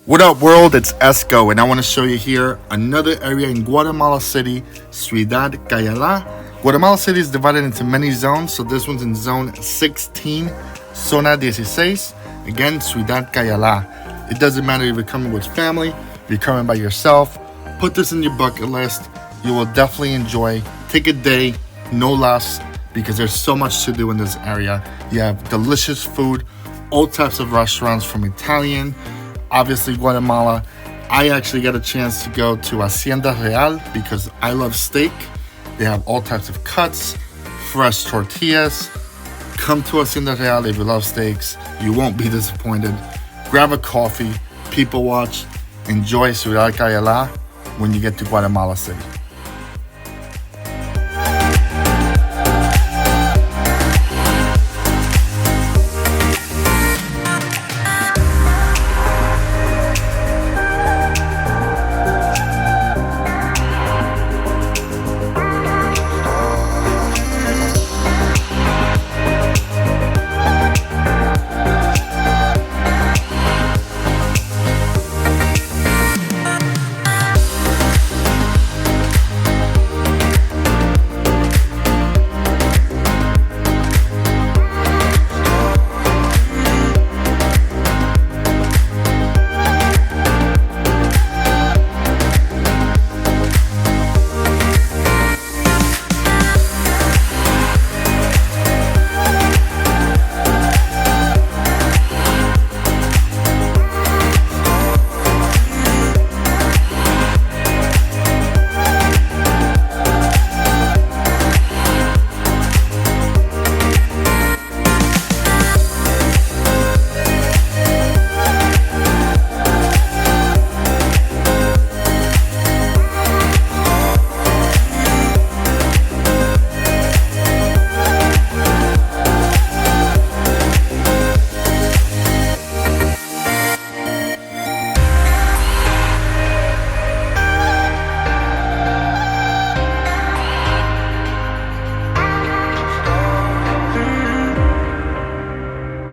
What up, world? It's Esco, and I want to show you here another area in Guatemala City, Ciudad Cayala. Guatemala City is divided into many zones, so this one's in zone 16, Zona 16. Again, Ciudad Cayala. It doesn't matter if you're coming with family, if you're coming by yourself. Put this in your bucket list. You will definitely enjoy. Take a day, no less, because there's so much to do in this area. You have delicious food, all types of restaurants from Italian, obviously Guatemala. I actually got a chance to go to Hacienda Real because I love steak. They have all types of cuts, fresh tortillas. Come to Hacienda Real if you love steaks. You won't be disappointed. Grab a coffee, people watch, enjoy Ciudad Cayala when you get to Guatemala City.